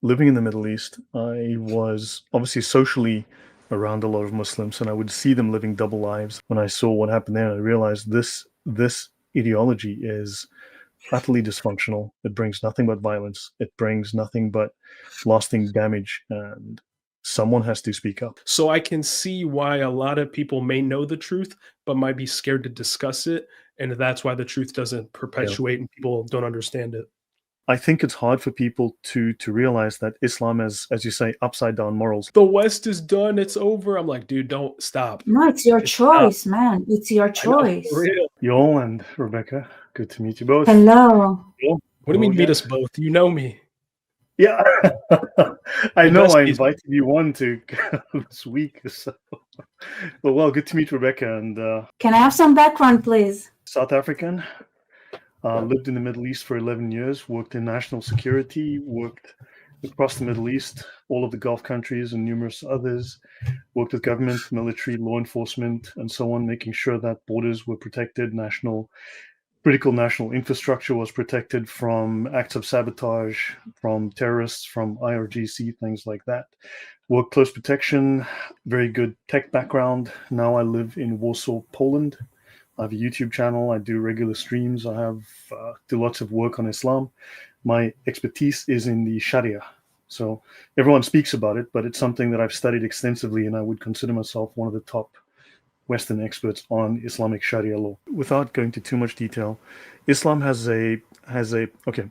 living in the Middle East, I was obviously socially around a lot of Muslims, and I would see them living double lives. When I saw what happened there, I realized this ideology is utterly dysfunctional. It brings nothing but violence. It brings nothing but lasting damage, and someone has to speak up. So I can see why a lot of people may know the truth, but might be scared to discuss it. And that's why the truth doesn't Yeah. perpetuate and people don't understand it. I think it's hard for people to realize that Islam has, as you say, upside down morals. The West is done. It's over. I'm like, dude, don't stop. No, it's your It's not. choice, man. It's your I know, choice. for real. Joel and Rebecca, good to meet you both. Hello. Joel, What do you mean hello meet again. us both? You know me. Yeah, I The know. I besties. invited you on to this week. So, well, good to meet Rebecca. And Can I have some background, please? South African, lived in the Middle East for 11 years. Worked in national security. Worked across the Middle East, all of the Gulf countries, and numerous others. Worked with government, military, law enforcement, and so on, making sure that borders were protected, critical national infrastructure was protected from acts of sabotage, from terrorists, from IRGC, things like that. Work close protection, very good tech background. Now I live in Warsaw, Poland. I have a YouTube channel. I do regular streams. I have do lots of work on Islam. My expertise is in the Sharia. So everyone speaks about it, but it's something that I've studied extensively, and I would consider myself one of the top Western experts on Islamic Sharia law. Without going into too much detail, Islam has a okay.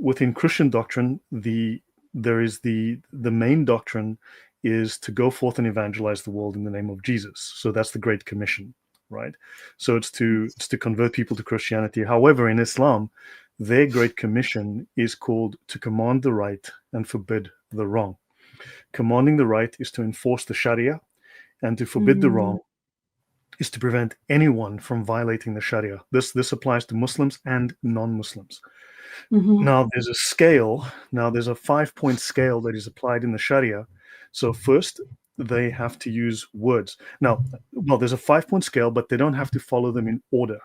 Within Christian doctrine, there is the main doctrine is to go forth and evangelize the world in the name of Jesus. So that's the Great Commission, right? So it's to convert people to Christianity. However, in Islam, their Great Commission is called to command the right and forbid the wrong. Commanding the right is to enforce the Sharia, and to forbid the wrong is to prevent anyone from violating the Sharia. This applies to Muslims and non-Muslims. Now there's a scale. Now there's a 5-point scale that is applied in the Sharia. So first, they have to use words. Now, well, there's a 5-point scale, but they don't have to follow them in order.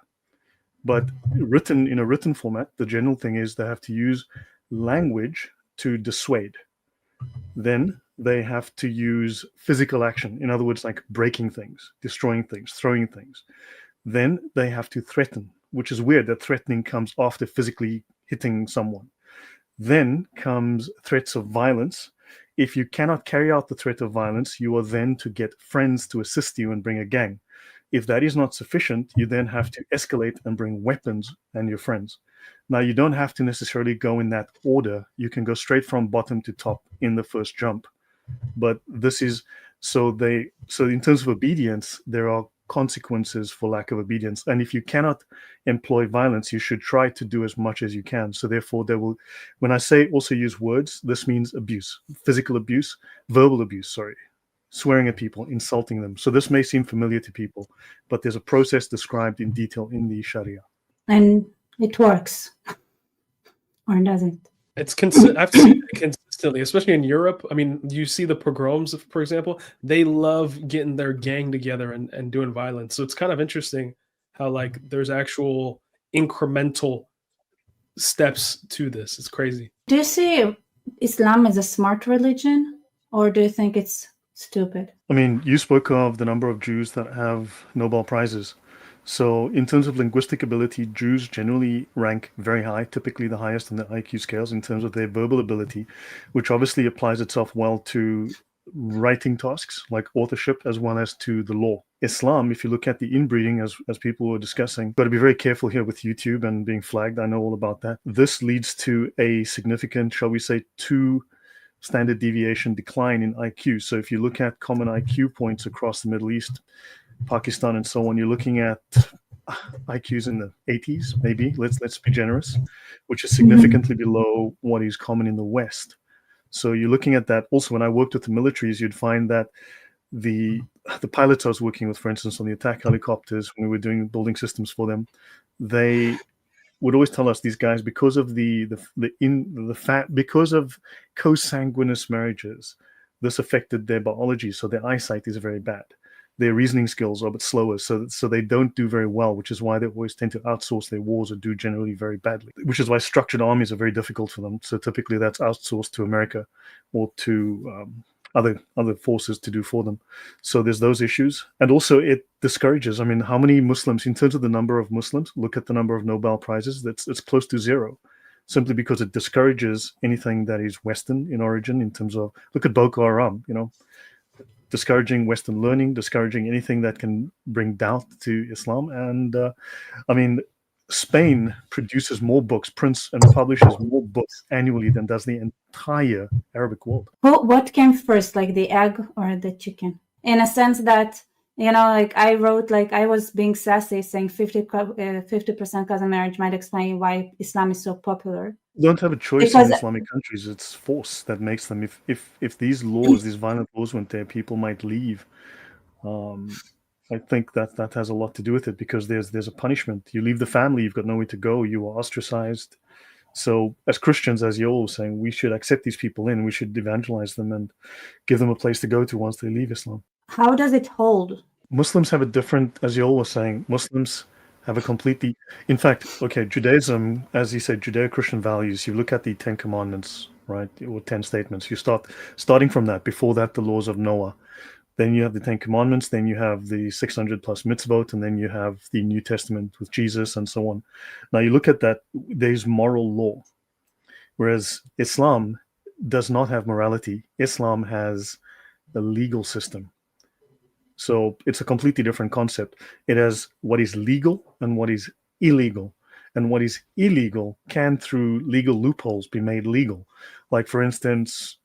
But written in a written format, the general thing is they have to use language to dissuade. Then they have to use physical action. In other words, like breaking things, destroying things, throwing things. Then they have to threaten, which is weird that threatening comes after physically hitting someone. Then comes threats of violence. If you cannot carry out the threat of violence, you are then to get friends to assist you and bring a gang. If that is not sufficient, you then have to escalate and bring weapons and your friends. Now, you don't have to necessarily go in that order. You can go straight from bottom to top in the first jump. But this is so in terms of obedience, there are consequences for lack of obedience. And if you cannot employ violence, you should try to do as much as you can. So therefore, when I say also use words, this means abuse, physical abuse, verbal abuse, swearing at people, insulting them. So this may seem familiar to people, but there's a process described in detail in the Sharia. And it works. Or does it? I've seen it consistently, especially in Europe. I mean, you see the pogroms, for example. They love getting their gang together and doing violence. So it's kind of interesting how like there's actual incremental steps to this. It's crazy. Do you see Islam as a smart religion, or do you think it's stupid? I mean, you spoke of the number of Jews that have Nobel Prizes. So in terms of linguistic ability, Jews generally rank very high, typically the highest on the IQ scales in terms of their verbal ability, which obviously applies itself well to writing tasks like authorship as well as to the law. Islam, if you look at the inbreeding, as people were discussing, got to be very careful here with YouTube and being flagged. I know all about that. This leads to a significant, shall we say, 2 standard deviation decline in IQ. So if you look at common IQ points across the Middle East, Pakistan, and so on, you're looking at IQs in the 80s, maybe. Let's be generous, which is significantly below what is common in the West. So you're looking at that. Also, when I worked with the militaries, you'd find that the pilots I was working with, for instance, on the attack helicopters, when we were doing building systems for them, they would always tell us, these guys, because of because of consanguineous marriages, this affected their biology, so their eyesight is very bad. their reasoning skills are a bit slower, so they don't do very well, which is why they always tend to outsource their wars or do generally very badly, which is why structured armies are very difficult for them. So typically that's outsourced to America or to other forces to do for them. So there's those issues. And also it discourages, I mean, how many Muslims, in terms of the number of Muslims, look at the number of Nobel Prizes, it's close to zero, simply because it discourages anything that is Western in origin, in terms of, look at Boko Haram, discouraging Western learning, discouraging anything that can bring doubt to Islam. And I mean, Spain produces more books, prints and publishes more books annually than does the entire Arabic world. What came first, like the egg or the chicken? In a sense that, like I wrote, like I was being sassy saying 50% cousin marriage might explain why Islam is so popular. You don't have a choice in Islamic countries. It's force that makes them. If these laws, these violent laws weren't there, people might leave. I think that has a lot to do with it, because there's a punishment. You leave the family, you've got nowhere to go, you are ostracized. So as Christians, as you're all saying, we should accept these people in, we should evangelize them and give them a place to go to once they leave Islam. How does it hold? Muslims have a different, as you all were saying, Muslims have a completely, in fact, okay, Judaism, as you said, Judeo-Christian values, you look at the 10 commandments, right, or 10 statements, you starting from that, before that, the laws of Noah, then you have the 10 commandments, then you have the 600 plus mitzvot, and then you have the New Testament with Jesus and so on. Now you look at that, there's moral law, whereas Islam does not have morality. Islam has a legal system. So it's a completely different concept. It has what is legal and what is illegal. And what is illegal can, through legal loopholes, be made legal. Like, for instance,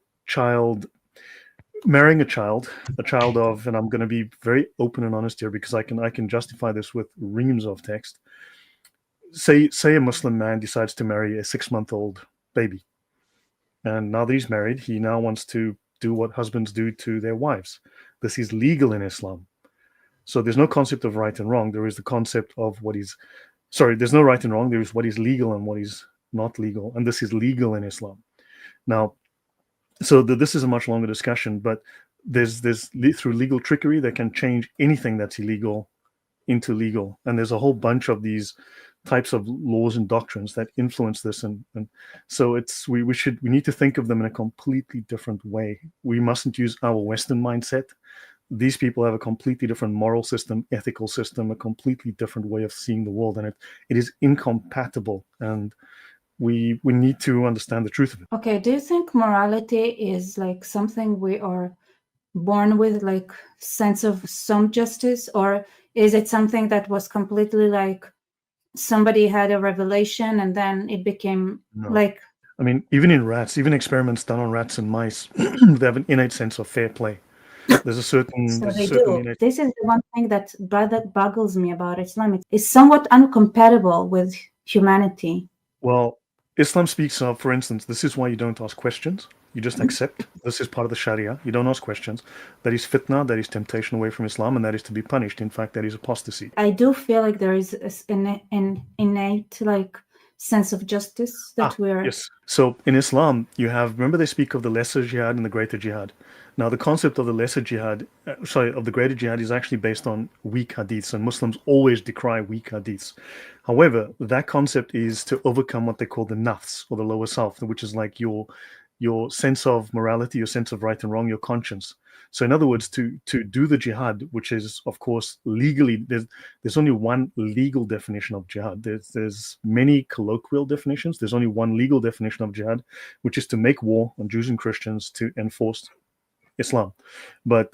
marrying a child of, and I'm going to be very open and honest here because I can justify this with reams of text. Say a Muslim man decides to marry a 6-month-old baby. And now that he's married, he now wants to do what husbands do to their wives. This is legal in Islam. So there's no concept of right and wrong. There is the concept of there's no right and wrong. There is what is legal and what is not legal. And this is legal in Islam. Now, so this is a much longer discussion, but there's through legal trickery, they can change anything that's illegal into legal. And there's a whole bunch of these types of laws and doctrines that influence this. And so we need to think of them in a completely different way. We mustn't use our Western mindset. These people have a completely different moral system, ethical system, a completely different way of seeing the world. And it is incompatible. And we need to understand the truth of it. Okay. Do you think morality is like something we are born with, like sense of some justice, or is it something that was completely like somebody had a revelation and then it became like? I mean, even in rats, even experiments done on rats and mice, they have an innate sense of fair play. There's a certain. So they do. This is the one thing that boggles me about Islam. It's somewhat incompatible with humanity. Well, Islam speaks of, for instance, this is why you don't ask questions. You just accept. This is part of the Sharia. You don't ask questions. That is fitna, that is temptation away from Islam, and that is to be punished. In fact, that is apostasy. I do feel like there is an innate like sense of justice that we're... Yes. So in Islam, remember they speak of the lesser jihad and the greater jihad. Now the concept of the lesser jihad, of the greater jihad is actually based on weak hadiths, and Muslims always decry weak hadiths. However, that concept is to overcome what they call the nafs, or the lower self, which is like your sense of morality, your sense of right and wrong, your conscience. So in other words, to do the jihad, which is, of course, legally, there's only one legal definition of jihad. There's many colloquial definitions. There's only one legal definition of jihad, which is to make war on Jews and Christians to enforce Islam. But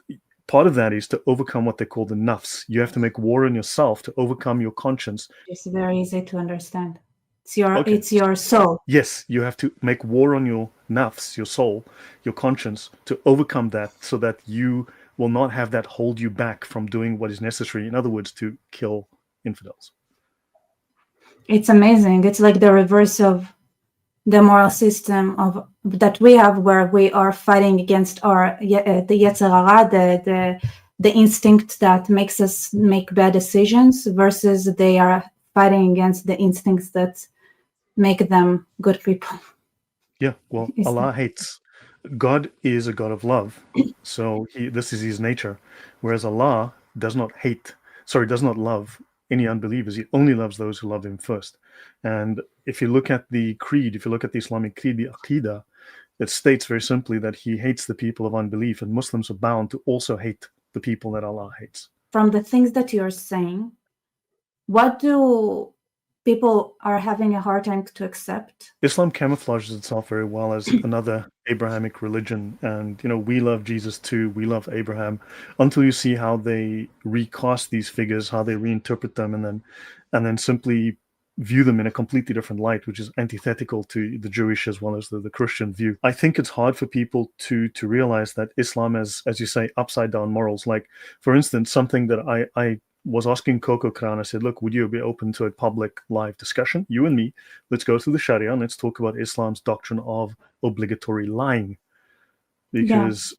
part of that is to overcome what they call the nafs. You have to make war on yourself to overcome your conscience. It's very easy to understand. It's your soul. Yes, you have to make war on your nafs, your soul, your conscience, to overcome that, so that you will not have that hold you back from doing what is necessary. In other words, to kill infidels. It's amazing. It's like the reverse of the moral system that we have, where we are fighting against the Yetzer Hara, the instinct that makes us make bad decisions, versus they are fighting against the instincts that make them good people. Yeah, well, Allah hates. God is a God of love, so this is his nature. Whereas Allah does not love any unbelievers. He only loves those who love him first. And if you look at the creed, if you look at the Islamic creed, the Aqidah, it states very simply that he hates the people of unbelief, and Muslims are bound to also hate the people that Allah hates. From the things that you're saying, what do people are having a hard time to accept? Islam camouflages itself very well as another Abrahamic religion, and we love Jesus too, we love Abraham, until you see how they recast these figures, how they reinterpret them, and then simply view them in a completely different light, which is antithetical to the Jewish as well as the Christian view. I think it's hard for people to realize that Islam, as you say, upside down morals. Like, for instance, something that I was asking Coco Kran, I said, look, would you be open to a public live discussion? You and me, let's go through the Sharia and let's talk about Islam's doctrine of obligatory lying. Because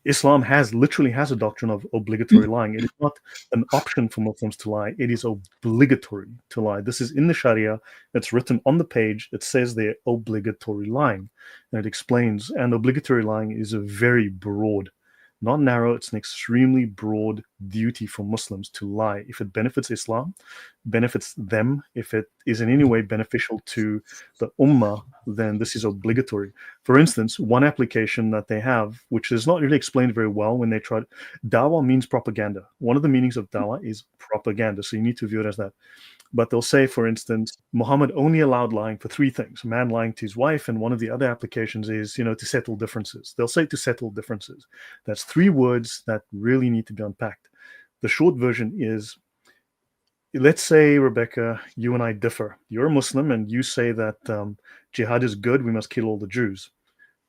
Islam literally has a doctrine of obligatory lying. It is not an option for Muslims to lie. It is obligatory to lie. This is in the Sharia. It's written on the page. It says there, obligatory lying. And it explains, and obligatory lying is a very broad, not narrow, it's an extremely broad duty for Muslims to lie. If it benefits Islam, benefits them, if it is in any way beneficial to the Ummah, then this is obligatory. For instance, one application that they have, which is not really explained very well when they try, dawah means propaganda. One of the meanings of dawah is propaganda, so you need to view it as that. But they'll say, for instance, Muhammad only allowed lying for 3 things: a man lying to his wife, and one of the other applications is, to settle differences. They'll say to settle differences. That's 3 words that really need to be unpacked. The short version is, let's say, Rebecca, you and I differ. You're a Muslim and you say that jihad is good, we must kill all the Jews.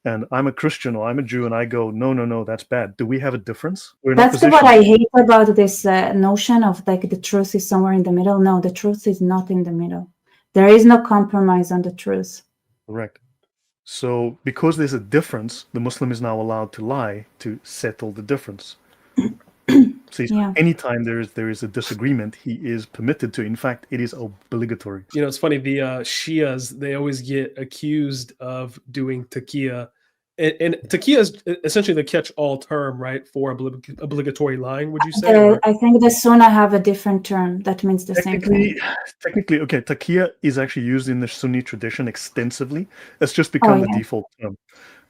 And I'm a Christian or I'm a Jew and I go, no, that's bad. Do we have a difference? That's what I hate about this notion of like the truth is somewhere in the middle. No, the truth is not in the middle. There is no compromise on the truth. Correct. So because there's a difference, the Muslim is now allowed to lie to settle the difference. So anytime there is a disagreement, he is permitted to. In fact, it is obligatory. It's funny, the Shias, they always get accused of doing taqiyya. And taqiyya is essentially the catch-all term, right, for obligatory lying, would you say? I think the Sunnah have a different term that means the same thing. Technically, okay, taqiyya is actually used in the Sunni tradition extensively. It's just become the default term.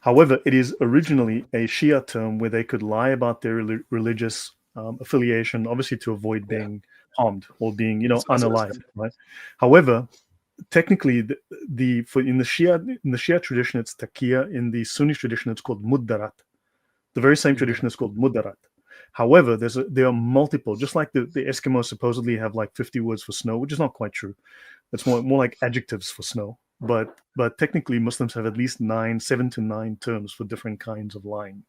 However, it is originally a Shia term where they could lie about their religious affiliation, obviously to avoid being harmed or being, unalived, right? However, technically, in the Shia tradition, it's taqiyya. In the Sunni tradition, it's called muddarat. The very same tradition is called muddarat. However, there are multiple, just like the Eskimos supposedly have like 50 words for snow, which is not quite true. It's more like adjectives for snow. But technically, Muslims have at least 7 to 9 terms for different kinds of lying.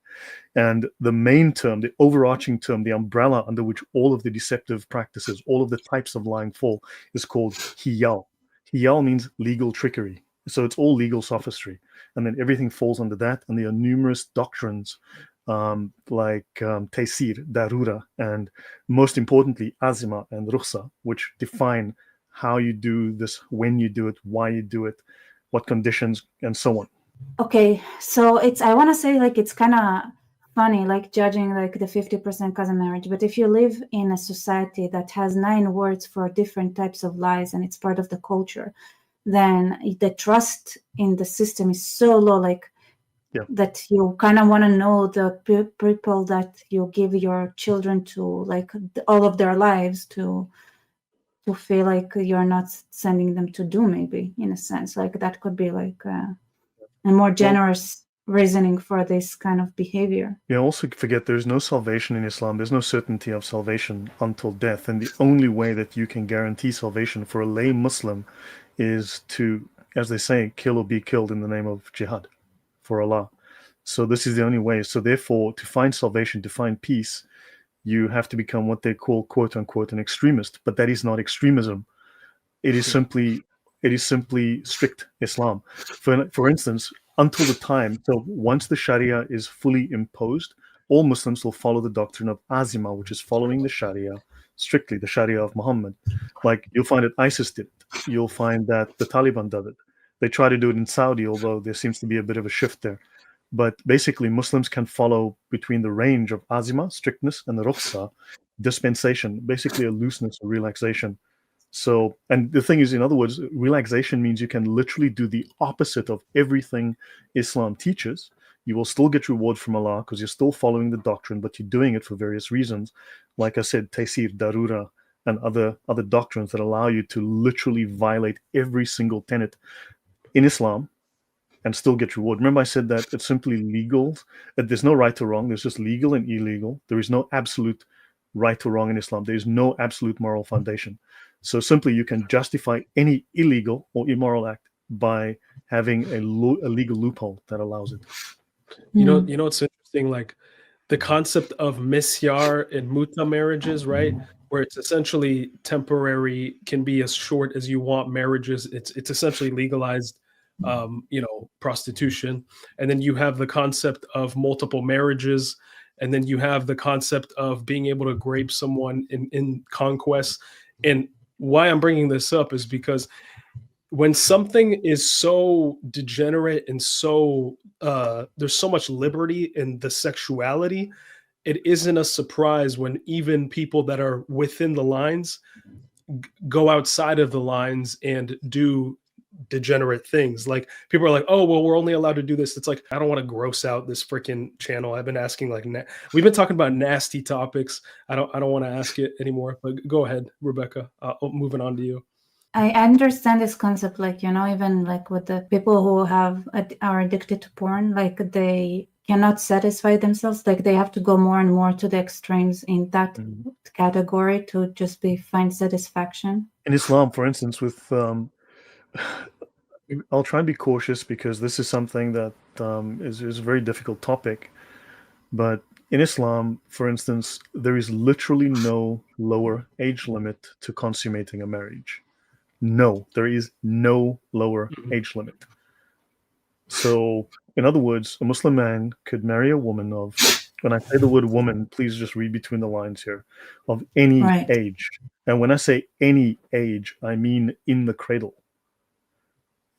And the main term, the overarching term, the umbrella under which all of the deceptive practices, all of the types of lying fall, is called hiyal. Hiyal means legal trickery. So it's all legal sophistry. And then everything falls under that. And there are numerous doctrines like taysir, darura, and most importantly, azima and rukhsa, which define how you do this, when you do it, why you do it, what conditions, and so on. Okay, so I want to say like it's kind of funny, like judging like the 50% cousin marriage. But if you live in a society that has 9 words for different types of lies and it's part of the culture, then the trust in the system is so low, that you kind of want to know the people that you give your children to, like all of their lives, to feel like you're not sending them to do, maybe, in a sense. Like that could be like a more generous reasoning for this kind of behavior. Yeah, also forget there's no salvation in Islam. There's no certainty of salvation until death. And the only way that you can guarantee salvation for a lay Muslim is to, as they say, kill or be killed in the name of jihad for Allah. So this is the only way. So therefore, to find salvation, to find peace, you have to become what they call, quote unquote, an extremist. But that is not extremism. It is simply strict Islam. For instance, until the time, so once the Sharia is fully imposed, all Muslims will follow the doctrine of azima, which is following the Sharia strictly, the Sharia of Muhammad. Like you'll find that ISIS did it. You'll find that the Taliban does it. They try to do it in Saudi, although there seems to be a bit of a shift there. But basically, Muslims can follow between the range of azima, strictness, and the rukhsa. dispensation, basically a looseness or relaxation. So, and the thing is, in other words, relaxation means you can literally do the opposite of everything Islam teaches. You will still get reward from Allah because you're still following the doctrine, but you're doing it for various reasons. Like I said, taysir, darura, and other doctrines that allow you to literally violate every single tenet in Islam and still get reward. Remember I said that it's simply legal. There's no right or wrong. There's just legal and illegal. There is no absolute right or wrong in Islam. There is no absolute moral foundation. So simply you can justify any illegal or immoral act by having a legal loophole that allows it. You know what's interesting? Like the concept of misyar and muta marriages, right? Where it's essentially temporary, can be as short as you want marriages. It's essentially legalized, prostitution. And then you have the concept of multiple marriages. And then you have the concept of being able to grape someone in conquest. And why I'm bringing this up is because when something is so degenerate and so there's so much liberty in the sexuality, it isn't a surprise when even people that are within the lines go outside of the lines and do degenerate things. Like people are like, oh, well, we're only allowed to do this. It's like, I don't want to gross out this freaking channel. I've been asking we've been talking about nasty topics. I don't want to ask it anymore. But go ahead, Rebecca. Moving on to you. I understand this concept, like, even like with the people who are addicted to porn, like they cannot satisfy themselves. Like they have to go more and more to the extremes in that category to just find satisfaction. In Islam, for instance, with I'll try and be cautious because this is something that is a very difficult topic. But in Islam, for instance, there is literally no lower age limit to consummating a marriage. No, there is no lower age limit. So, in other words, a Muslim man could marry a woman of, when I say the word woman, please just read between the lines here, of any age. And when I say any age, I mean in the cradle.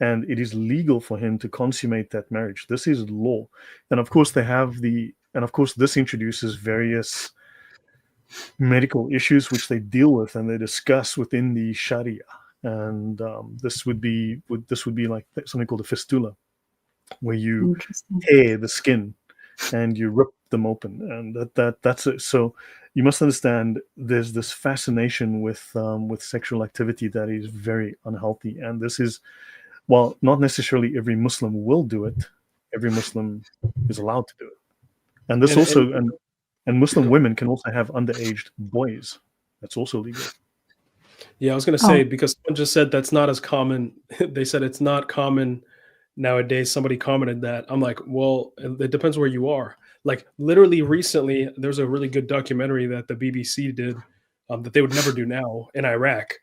And it is legal for him to consummate that marriage. This is law. And of course, this introduces various medical issues which they deal with and they discuss within the Sharia. And this would be like something called a fistula, where you tear the skin and you rip them open, and that's it. So you must understand there's this fascination with sexual activity that is very unhealthy, and this is, while not necessarily every Muslim will do it, every Muslim is allowed to do it. And this and Muslim women can also have underaged boys. That's also legal. Yeah, I was going to say, because someone just said that's not as common. They said it's not common nowadays. Somebody commented that. I'm like, well, it depends where you are. Like literally recently, there's a really good documentary that the BBC did that they would never do now in Iraq.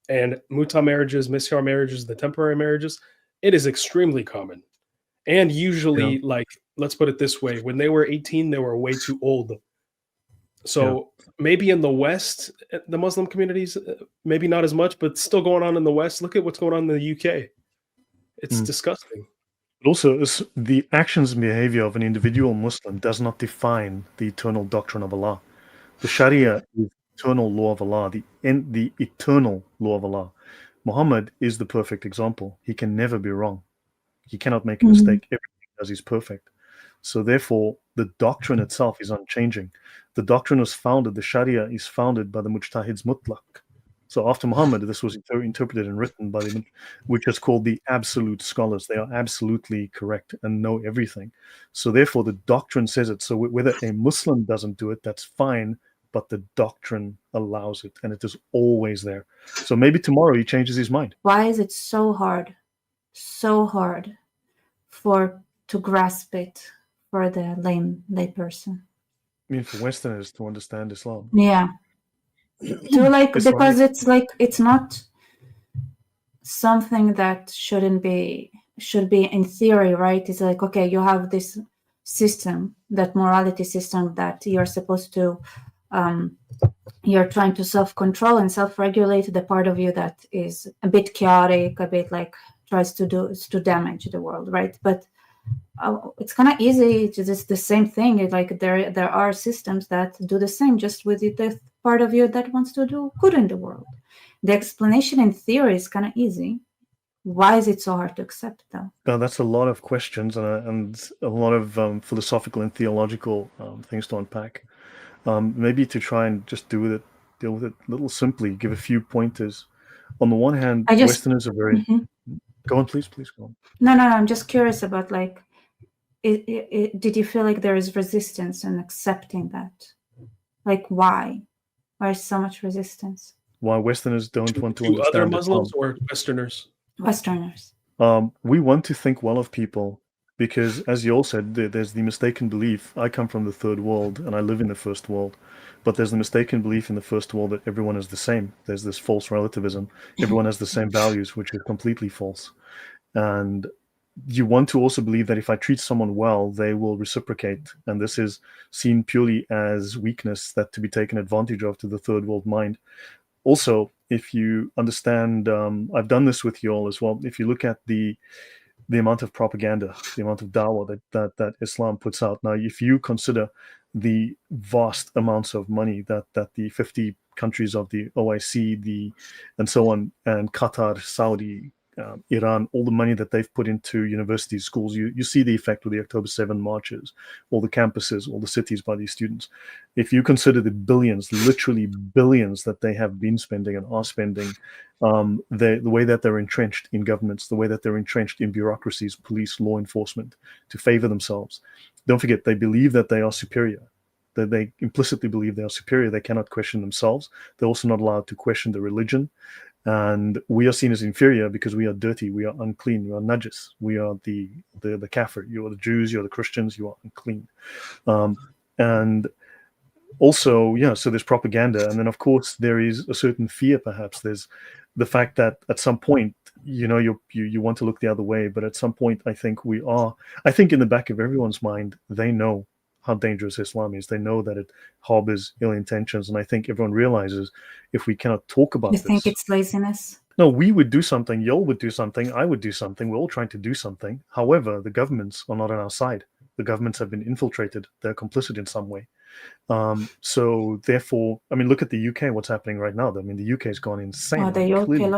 And muta marriages, misyar marriages, the temporary marriages, it is extremely common. And usually, like, let's put it this way, when they were 18, they were way too old. So maybe in the West, the Muslim communities, maybe not as much, but still going on in the West. Look at what's going on in the UK. It's disgusting. But also, the actions and behavior of an individual Muslim does not define the eternal doctrine of Allah. The Sharia is the eternal law of Allah, the eternal law of Allah. Muhammad is the perfect example. He can never be wrong. He cannot make a mistake. Everything he does is perfect. So therefore, the doctrine itself is unchanging. The doctrine was founded, the Sharia is founded by the Mujtahids Mutlaq. So after Muhammad, this was interpreted and written by which is called the absolute scholars. They are absolutely correct and know everything. So therefore, the doctrine says it. So whether a Muslim doesn't do it, that's fine, but the doctrine allows it, and it is always there. So maybe tomorrow he changes his mind. Why is it so hard to grasp it for the lay person? I mean, for Westerners to understand Islam. Yeah. Because it's not something that should be in theory, right? It's like, okay, you have this system, that morality system that you're supposed to, you're trying to self-control and self-regulate the part of you that is a bit chaotic, a bit like tries to damage the world, right? But it's kind of easy. It's just the same thing. It's like there are systems that do the same, just with the part of you that wants to do good in the world. The explanation in theory is kind of easy. Why is it so hard to accept, though? Now, that's a lot of questions and a lot of philosophical and theological things to unpack. Maybe to try and just deal with it a little simply, give a few pointers. On the one hand, Westerners are very... Mhm. Go on, please go on. No, I'm just curious about, like, did you feel like there is resistance in accepting that? Like, why? Why is so much resistance? Why Westerners don't want to To understand other Islam. Muslims or Westerners? Westerners. We want to think well of people because, as you all said, there's the mistaken belief. I come from the third world and I live in the first world, but there's the mistaken belief in the first world that everyone is the same. There's this false relativism. Everyone has the same values, which is completely false. And you want to also believe that if I treat someone well, they will reciprocate. And this is seen purely as weakness that to be taken advantage of to the third world mind. Also, if you understand, I've done this with you all as well. If you look at the amount of propaganda, the amount of dawah that Islam puts out. Now, if you consider the vast amounts of money that the 50 countries of the OIC, and so on, and Qatar, Saudi, Iran, all the money that they've put into universities, schools, you see the effect with the October 7 marches, all the campuses, all the cities by these students. If you consider the billions, literally billions that they have been spending and are spending, the way that they're entrenched in governments, the way that they're entrenched in bureaucracies, police, law enforcement, to favor themselves. Don't forget, they believe that they are superior. That they implicitly believe they are superior. They cannot question themselves. They're also not allowed to question the religion. And we are seen as inferior because we are dirty, we are unclean, we are najis, we are the kafir. You are the Jews, you are the Christians, you are unclean. And also, so there's propaganda, and then of course there is a certain fear. Perhaps there's the fact that at some point, you want to look the other way, but at some point, I think in the back of everyone's mind, they know how dangerous Islam is. They know that it harbors ill intentions, and I think everyone realizes if we cannot talk about this. You think it's laziness? No, we would do something, y'all would do something, I would do something, we're all trying to do something. However, the governments are not on our side. The governments have been infiltrated. They're complicit in some way. So therefore, I mean, look at the UK, what's happening right now. I mean, the UK has gone insane. Oh, the UK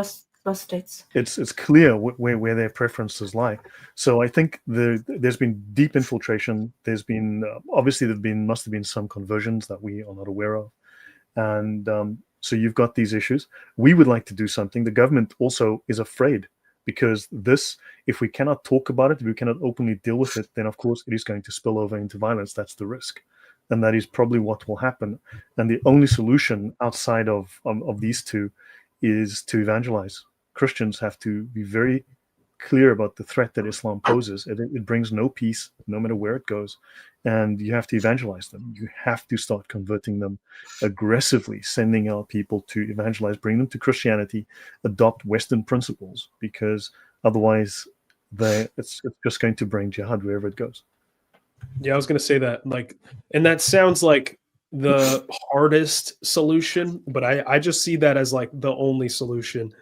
lost its... It's clear where their preferences lie. So I think there's been deep infiltration. There's been, obviously must have been some conversions that we are not aware of. And so you've got these issues. We would like to do something. The government also is afraid because if we cannot talk about it, if we cannot openly deal with it, then of course it is going to spill over into violence. That's the risk. And that is probably what will happen. And the only solution outside of these two is to evangelize. Christians have to be very clear about the threat that Islam poses. It brings no peace, no matter where it goes. And you have to evangelize them. You have to start converting them aggressively, sending out people to evangelize, bring them to Christianity, adopt Western principles, because otherwise it's just going to bring jihad wherever it goes. Yeah, I was going to say that, and that sounds like the hardest solution, but I just see that as like the only solution.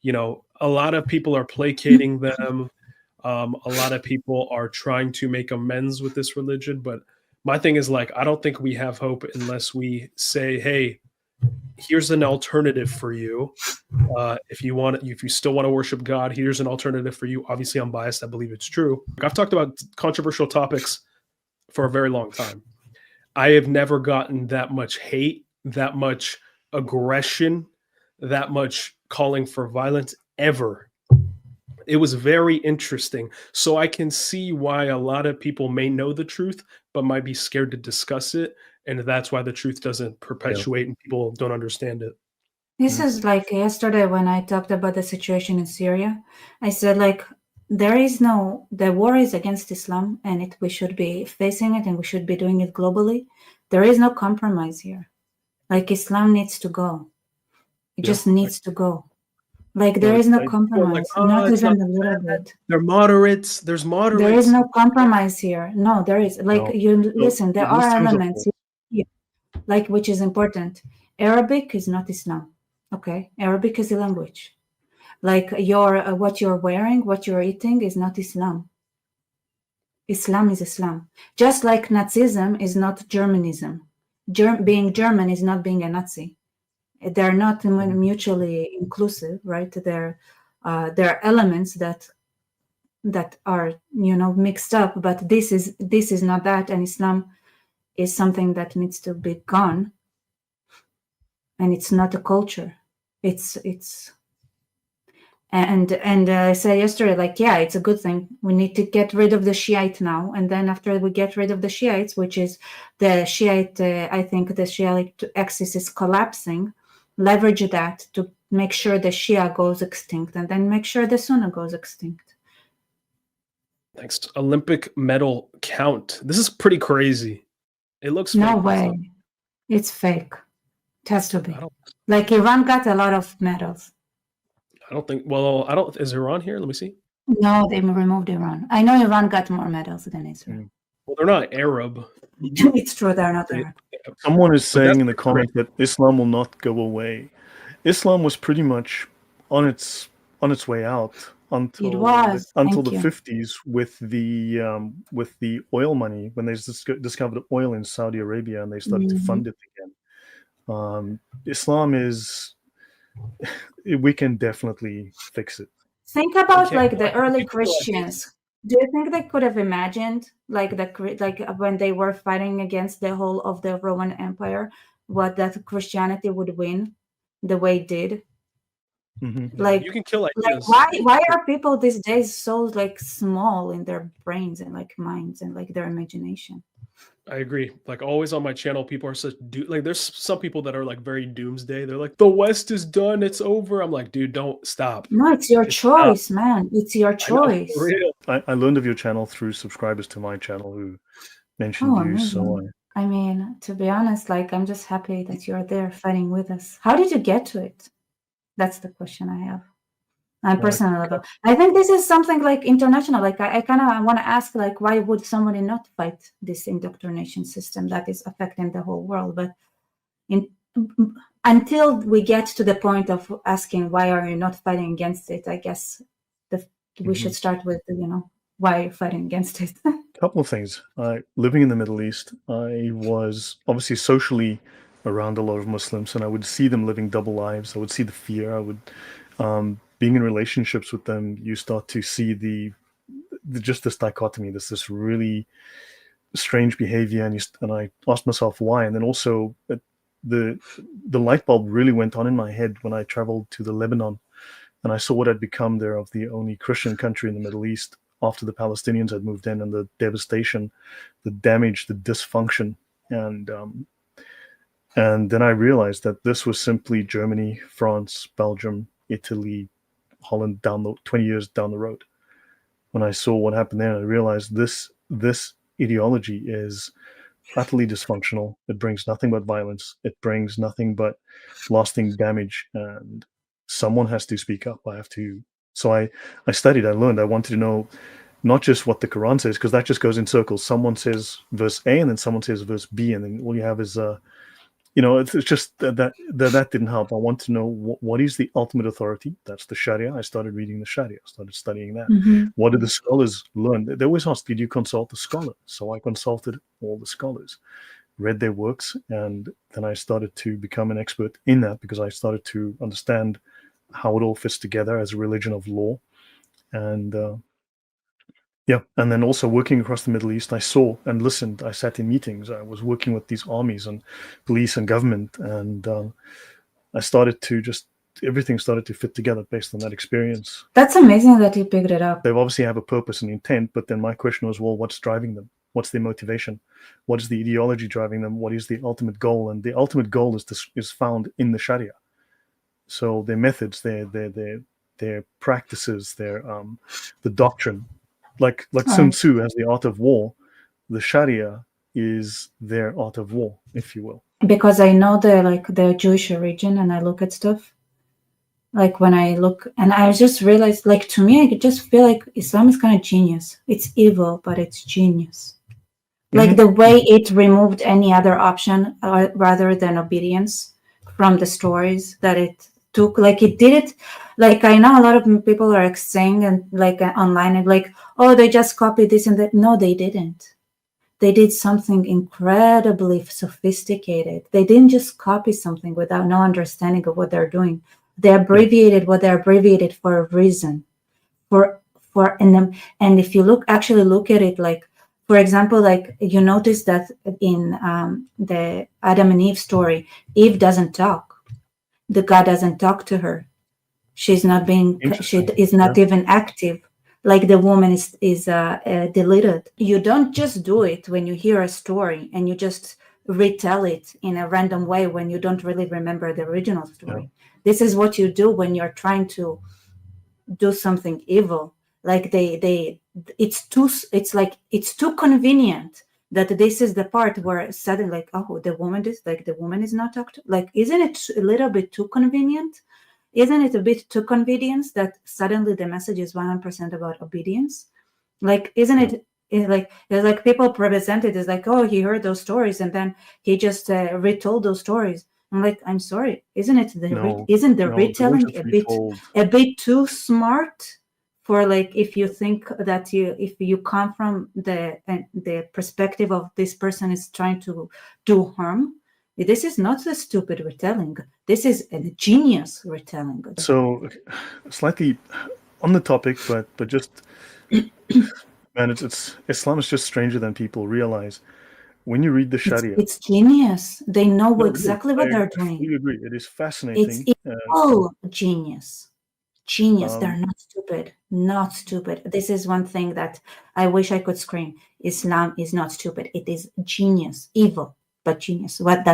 A lot of people are placating them. A lot of people are trying to make amends with this religion, but my thing is I don't think we have hope unless we say, hey, here's an alternative for you. If you still want to worship God, here's an alternative for you. Obviously, I'm biased. I believe it's true. I've talked about controversial topics for a very long time. I have never gotten that much hate, that much aggression, that much calling for violence ever. It was very interesting. So I can see why a lot of people may know the truth, but might be scared to discuss it. And that's why the truth doesn't perpetuate and people don't understand it. This is like yesterday when I talked about the situation in Syria. I said the war is against Islam and we should be facing it and we should be doing it globally. There is no compromise here. Islam needs to go. It just needs to go. There is no compromise. Not even a little bit. They're moderates. There's moderates. There is no compromise here. No, there is. Listen, there are elements here, which is important. Arabic is not Islam. Okay? Arabic is a language. What you're wearing, what you're eating is not Islam. Islam is Islam. Just like Nazism is not Germanism. being German is not being a Nazi. They're not mutually inclusive, right? There are elements that are mixed up, but this is not that, and Islam is something that needs to be gone, and it's not a culture. It's and I said yesterday, like, yeah, it's a good thing. We need to get rid of the Shiite now, and then after we get rid of the Shiites, which is the Shiite, I think the Shiite axis is collapsing. Leverage that to make sure the Shia goes extinct, and then make sure the Sunni goes extinct. Thanks. Olympic medal count. This is pretty crazy. It looks No fake, way. so- It's fake. It has to be. I don't, Like Iran got a lot of medals. I don't think. Well, I don't. Is Iran here? Let me see. No, they removed Iran. I know Iran got more medals than Israel. Well, they're not Arab. It's true, they're not They- Arab. Someone is But saying that's in the comment that Islam will not go away. Islam was pretty much on its way out until It was. until Thank the you. 50s with the oil money, when they discovered oil in Saudi Arabia and they started to fund it again. Islam is, we can definitely fix it. Think about Okay, like the well, early people like this- Christians. Do you think they could have imagined like when they were fighting against the whole of the Roman Empire, what that Christianity would win the way it did? Mhm. Like, you can kill like ideas. why are people these days so like small in their brains and like minds and like their imagination? I agree. Like always on my channel, people are such like. There's some people that are like very doomsday. They're like, the West is done. It's over. I'm like, dude, don't stop. No, it's your Just choice, man. It's your I know, choice. for real. I learned of your channel through subscribers to my channel who mentioned Oh, you. So amazing. I mean, to be honest, like I'm just happy that you're there fighting with us. How did you get to it? That's the question I have. On Well, personal level. I think this is something like international. Like I kind of want to ask, like, why would somebody not fight this indoctrination system that is affecting the whole world? But until we get to the point of asking why are you not fighting against it, I guess we should start with why are you fighting against it. couple of things. Living in the Middle East, I was obviously socially around a lot of Muslims, and I would see them living double lives. I would see the fear. I would, being in relationships with them, you start to see the just this dichotomy. There's this really strange behavior, and I asked myself why. And then also the light bulb really went on in my head when I traveled to the Lebanon, and I saw what had become there of the only Christian country in the Middle East after the Palestinians had moved in, and the devastation, the damage, the dysfunction. And then I realized that this was simply Germany, France, Belgium, Italy, Holland, 20 years down the road. When I saw what happened there, I realized this ideology is utterly dysfunctional. It brings nothing but violence. It brings nothing but lasting damage. And someone has to speak up. So I studied, I learned, I wanted to know not just what the Quran says, because that just goes in circles. Someone says verse A and then someone says verse B, and then all you have is it's just that didn't help. I want to know what is the ultimate authority. That's the Sharia. I started reading the Sharia. I started studying that. What did the scholars learn? They always ask, did you consult the scholar? So I consulted all the scholars, read their works, and then I started to become an expert in that because I started to understand how it all fits together as a religion of law. And and then also working across the Middle East, I saw and listened. I sat in meetings. I was working with these armies and police and government, and I started to everything started to fit together based on that experience. That's amazing that you picked it up. They obviously have a purpose and intent, but then my question was, well, what's driving them? What's their motivation? What is the ideology driving them? What is the ultimate goal? And the ultimate goal is found in the Sharia. So their methods, their practices, the doctrine. Like Sun Tzu has the art of war, the Sharia is their art of war, if you will. Because I know the Jewish origin, and I look at stuff. Like when I look, and I just realized, like to me, I could just feel like Islam is kind of genius. It's evil, but it's genius. Like the way it removed any other option rather than obedience from the stories that it took. Like it did it. Like I know a lot of people are saying and like online and like, oh, they just copied this and that. No, they didn't. They did something incredibly sophisticated. They didn't just copy something without no understanding of what they're doing. They abbreviated what they abbreviated for a reason. And if you actually look at it, like, for example, like you notice that in the Adam and Eve story, Eve doesn't talk. The God doesn't talk to her. She is not even active. Like the woman is deleted. You don't just do it when you hear a story and you just retell it in a random way when you don't really remember the original story. Yeah. This is what you do when you're trying to do something evil. Like it's too convenient that this is the part where suddenly, like, oh, the woman is not talked to. Like, isn't it a little bit too convenient? Isn't it a bit too convenient that suddenly the message is 100% about obedience? Like, isn't it like people present it as like, oh, he heard those stories and then he just retold those stories. I'm like, I'm sorry, isn't the retelling a bit too smart for, like, if you think that if you come from the perspective of this person is trying to do harm? This is not a stupid retelling. This is a genius retelling. So, slightly on the topic, but just, man, it's Islam is just stranger than people realize. When you read the Sharia, it's genius. They know exactly what they're doing. I fully agree. It is fascinating. It's all genius. Genius. They're not stupid. Not stupid. This is one thing that I wish I could scream. Islam is not stupid. It is genius. Evil, but genius. It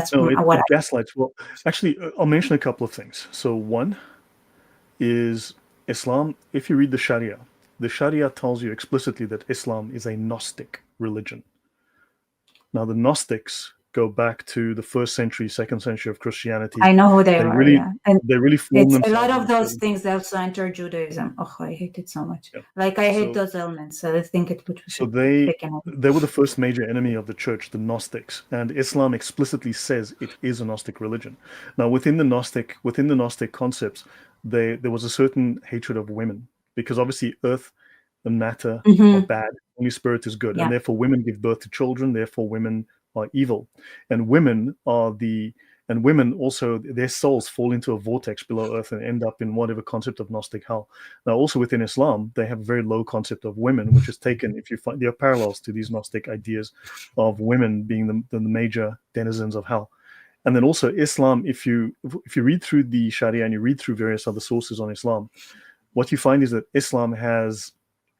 gaslights. Well, actually, I'll mention a couple of things. So one is Islam. If you read the Sharia tells you explicitly that Islam is a Gnostic religion. Now, the Gnostics go back to the 1st century, 2nd century of Christianity. I know who they are. And they really formed themselves. A lot of those things also enter Judaism. Oh, I hate it so much. Yeah. Like, I hate those elements. So I think it would. So they were the first major enemy of the church, the Gnostics, and Islam explicitly says it is a Gnostic religion. Now, within the Gnostic concepts, there was a certain hatred of women, because obviously earth and matter are bad. Only spirit is good, and therefore women give birth to children. Therefore, women are evil, and women also, their souls fall into a vortex below earth and end up in whatever concept of Gnostic hell. Now, also within Islam, they have a very low concept of women, which is taken, if you find, there are parallels to these Gnostic ideas of women being the major denizens of hell. And then also Islam, if you read through the Sharia and you read through various other sources on Islam, what you find is that Islam has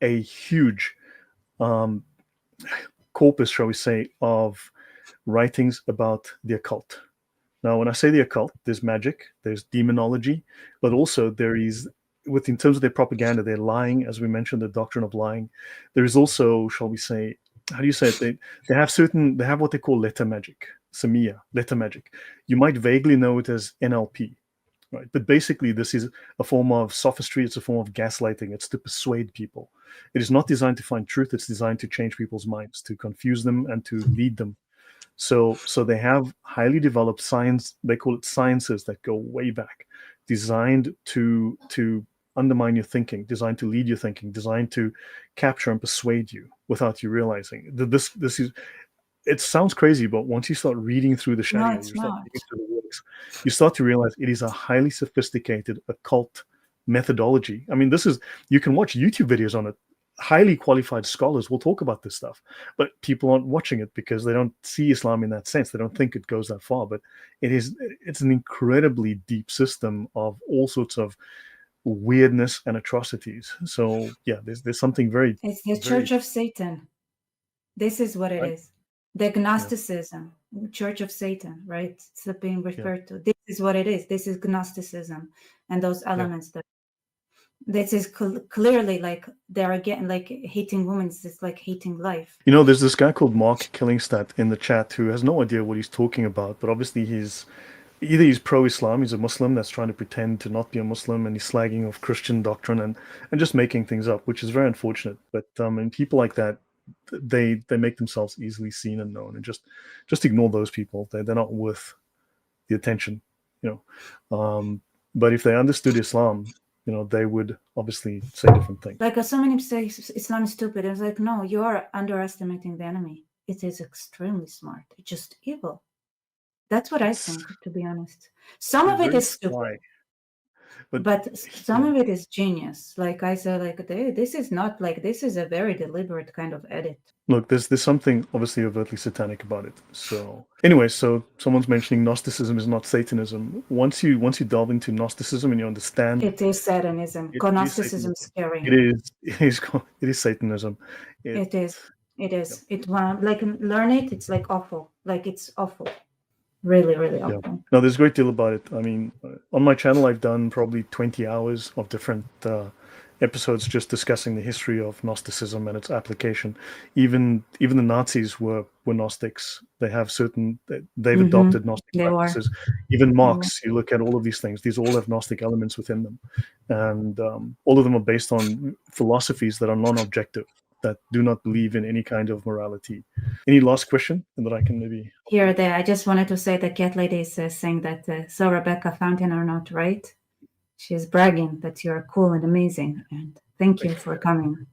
a huge corpus, shall we say, of writings about the occult. Now, when I say the occult, there's magic, there's demonology, but also there is, in terms of their propaganda, they're lying, as we mentioned, the doctrine of lying. There is also, shall we say, how do you say it? They have what they call letter magic, Samia, letter magic. You might vaguely know it as NLP. Right. But basically, this is a form of sophistry. It's a form of gaslighting. It's to persuade people. It is not designed to find truth. It's designed to change people's minds, to confuse them and to lead them. So they have highly developed science. They call it sciences that go way back, designed to undermine your thinking, designed to lead your thinking, designed to capture and persuade you without you realizing. This is. It sounds crazy, but once you start reading through the Sharia, you start to realize it is a highly sophisticated occult methodology. I mean, you can watch YouTube videos on it. Highly qualified scholars will talk about this stuff, but people aren't watching it because they don't see Islam in that sense. They don't think it goes that far, but it's an incredibly deep system of all sorts of weirdness and atrocities. So yeah, there's something very. It's the Church of Satan. This is what it is. The Gnosticism, Church of Satan, right? It's being referred to. This is what it is. This is Gnosticism, and those elements that. This is clearly like they're again like hating women. It's like hating life. You know, there's this guy called Mark Killingstadt in the chat who has no idea what he's talking about, but obviously he's pro-Islam, he's a Muslim that's trying to pretend to not be a Muslim, and he's slagging off Christian doctrine and just making things up, which is very unfortunate. But and people like that, they make themselves easily seen and known, and just ignore those people. They're not worth the attention, you know. But if they understood Islam, you know, they would obviously say different things. Like so many say Islam is stupid. I was like, no, you are underestimating the enemy. it is extremely smart. It's just evil. That's what I It's- think, to be honest. Some of they're it very is stupid, sly. but some yeah. of it is genius. Like I said, like this is not like this is a very deliberate kind of edit. Look, there's something obviously overtly satanic about it. So anyway, so someone's mentioning Gnosticism is not Satanism. Once you delve into Gnosticism and you understand It is Satanism. it is Gnosticism is scary. it is Satanism. It is. It like learn it. It's like awful. Like it's awful. Really, really Yeah. awful. No, there's a great deal about it. I mean, on my channel, I've done probably 20 hours of different episodes just discussing the history of Gnosticism and its application. Even the Nazis were Gnostics. They have they've adopted Gnostic They were. practices. Even Marx, you look at all of these things; these all have Gnostic elements within them, and all of them are based on philosophies that are non-objective, that do not believe in any kind of morality. Any last question, and that I can maybe Here, there. I just wanted to say the cat lady is saying that so Rebecca Fountain or not, right? She's bragging that you're cool and amazing, and thank you for coming.